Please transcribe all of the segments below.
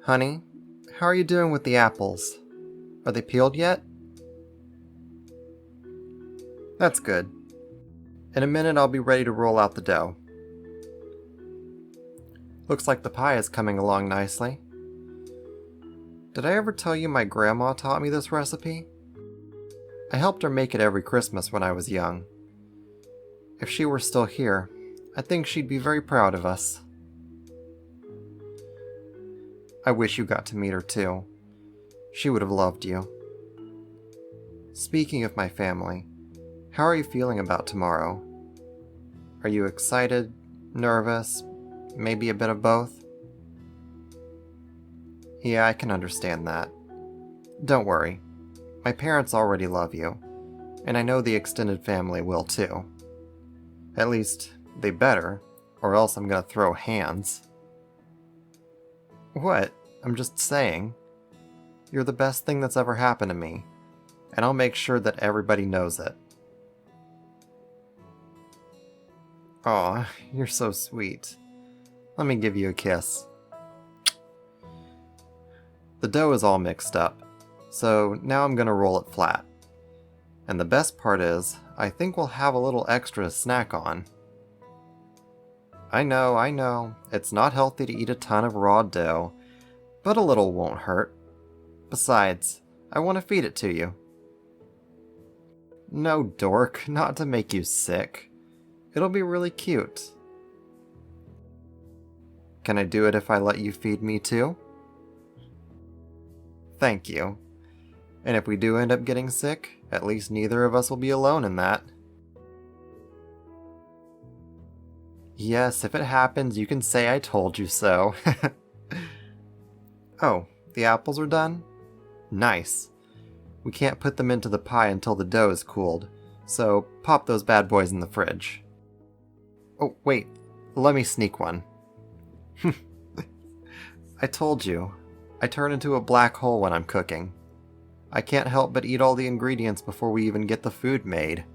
Honey, how are you doing with the apples? Are they peeled yet? That's good. In a minute I'll be ready to roll out the dough. Looks like the pie is coming along nicely. Did I ever tell you my grandma taught me this recipe? I helped her make it every Christmas when I was young. If she were still here, I think she'd be very proud of us. I wish you got to meet her too. She would have loved you. Speaking of my family, how are you feeling about tomorrow? Are you excited, nervous, maybe a bit of both? Yeah, I can understand that. Don't worry. My parents already love you, and I know the extended family will too. At least, they better, or else I'm gonna throw hands. What? I'm just saying. You're the best thing that's ever happened to me, and I'll make sure that everybody knows it. Aw, you're so sweet. Let me give you a kiss. The dough is all mixed up, so now I'm gonna roll it flat. And the best part is, I think we'll have a little extra to snack on. I know, it's not healthy to eat a ton of raw dough, but a little won't hurt. Besides, I want to feed it to you. No, dork, not to make you sick. It'll be really cute. Can I do it if I let you feed me too? Thank you. And if we do end up getting sick, at least neither of us will be alone in that. Yes, if it happens, you can say I told you so. Oh, the apples are done? Nice. We can't put them into the pie until the dough is cooled, so pop those bad boys in the fridge. Oh, wait, let me sneak one. I told you, I turn into a black hole when I'm cooking. I can't help but eat all the ingredients before we even get the food made.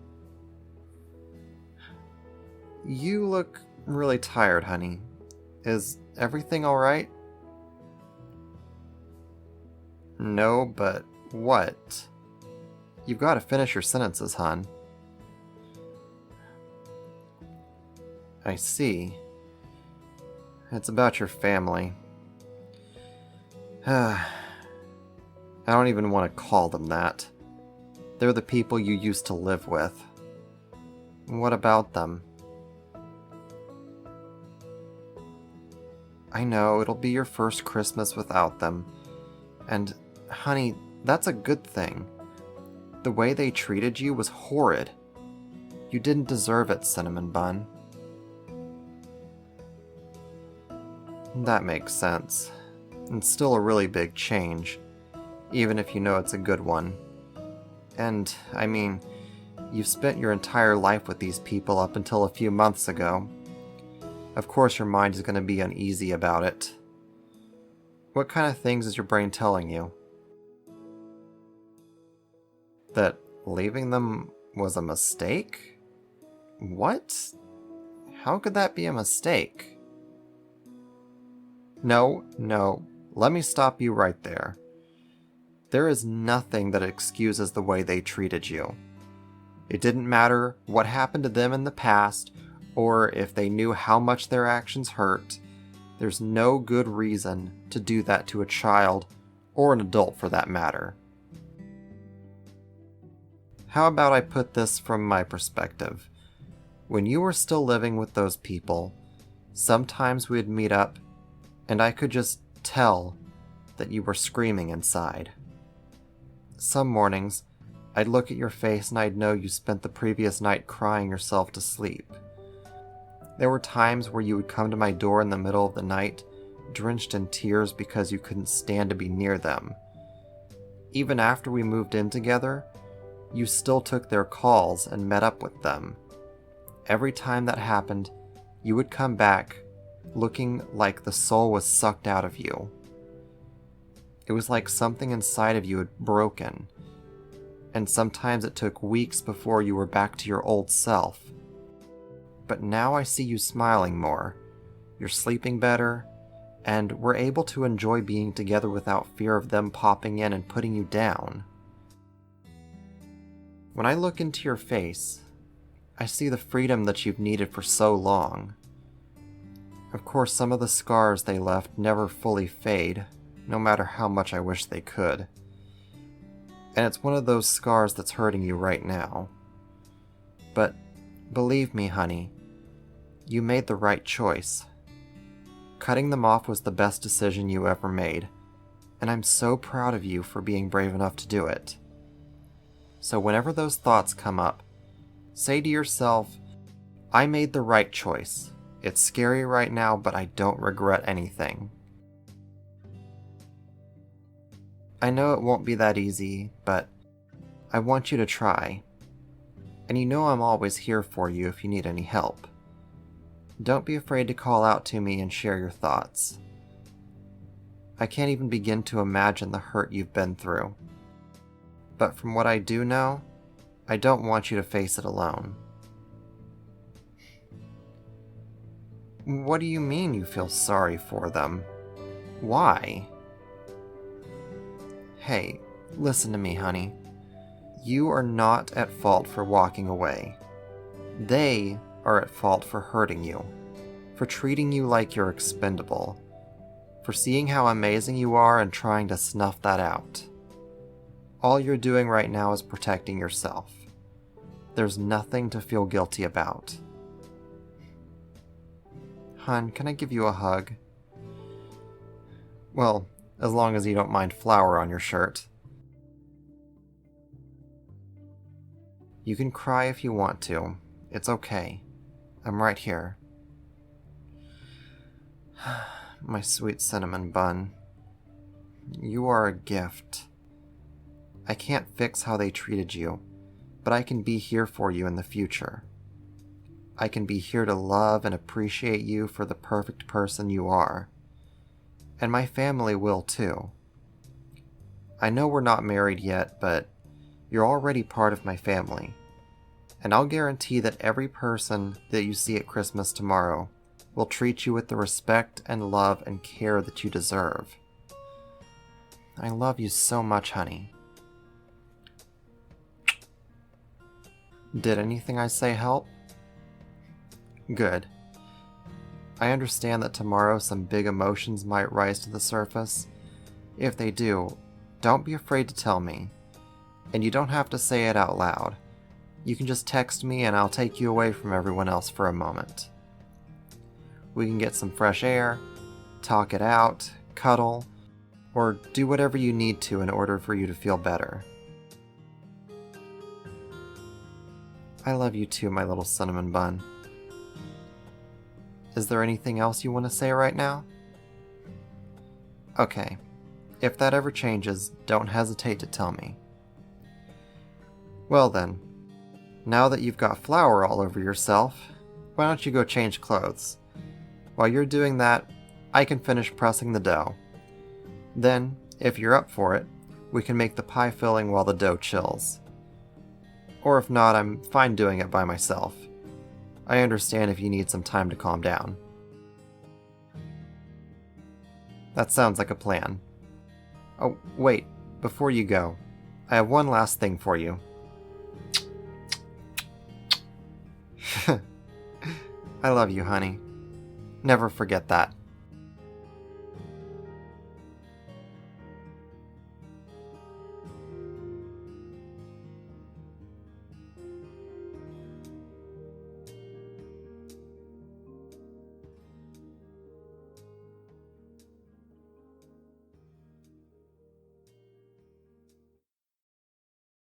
You look really tired, honey. Is everything alright? No, but what? You've got to finish your sentences, hon. I see. It's about your family. I don't even want to call them that. They're the people you used to live with. What about them? I know, it'll be your first Christmas without them. And, honey, that's a good thing. The way they treated you was horrid. You didn't deserve it, Cinnamon Bun. That makes sense. It's still a really big change, even if you know it's a good one. And, I mean, you've spent your entire life with these people up until a few months ago. Of course your mind is going to be uneasy about it. What kind of things is your brain telling you? That leaving them was a mistake? What? How could that be a mistake? No, let me stop you right there. There is nothing that excuses the way they treated you. It didn't matter what happened to them in the past, or if they knew how much their actions hurt. There's no good reason to do that to a child, or an adult for that matter. How about I put this from my perspective? When you were still living with those people, sometimes we'd meet up, and I could just tell that you were screaming inside. Some mornings, I'd look at your face and I'd know you spent the previous night crying yourself to sleep. There were times where you would come to my door in the middle of the night, drenched in tears because you couldn't stand to be near them. Even after we moved in together, you still took their calls and met up with them. Every time that happened, you would come back looking like the soul was sucked out of you. It was like something inside of you had broken, and sometimes it took weeks before you were back to your old self. But now I see you smiling more. You're sleeping better, and we're able to enjoy being together without fear of them popping in and putting you down. When I look into your face, I see the freedom that you've needed for so long. Of course, some of the scars they left never fully fade, no matter how much I wish they could. And it's one of those scars that's hurting you right now. But believe me, honey, you made the right choice. Cutting them off was the best decision you ever made, and I'm so proud of you for being brave enough to do it. So whenever those thoughts come up, say to yourself, I made the right choice. It's scary right now, but I don't regret anything. I know it won't be that easy, but I want you to try. And you know I'm always here for you if you need any help. Don't be afraid to call out to me and share your thoughts. I can't even begin to imagine the hurt you've been through. But from what I do know, I don't want you to face it alone. What do you mean you feel sorry for them? Why? Hey, listen to me, honey. You are not at fault for walking away. They are at fault for hurting you, for treating you like you're expendable, for seeing how amazing you are and trying to snuff that out. All you're doing right now is protecting yourself. There's nothing to feel guilty about. Hun, can I give you a hug? Well, as long as you don't mind flour on your shirt. You can cry if you want to. It's okay. I'm right here. My sweet cinnamon bun. You are a gift. I can't fix how they treated you, but I can be here for you in the future. I can be here to love and appreciate you for the perfect person you are. And my family will too. I know we're not married yet, but you're already part of my family. And I'll guarantee that every person that you see at Christmas tomorrow will treat you with the respect and love and care that you deserve. I love you so much, honey. Did anything I say help? Good. I understand that tomorrow some big emotions might rise to the surface. If they do, don't be afraid to tell me. And you don't have to say it out loud. You can just text me and I'll take you away from everyone else for a moment. We can get some fresh air, talk it out, cuddle, or do whatever you need to in order for you to feel better. I love you too, my little cinnamon bun. Is there anything else you want to say right now? Okay. If that ever changes, don't hesitate to tell me. Well then, now that you've got flour all over yourself, why don't you go change clothes? While you're doing that, I can finish pressing the dough. Then, if you're up for it, we can make the pie filling while the dough chills. Or if not, I'm fine doing it by myself. I understand if you need some time to calm down. That sounds like a plan. Oh, wait, before you go, I have one last thing for you. I love you, honey. Never forget that.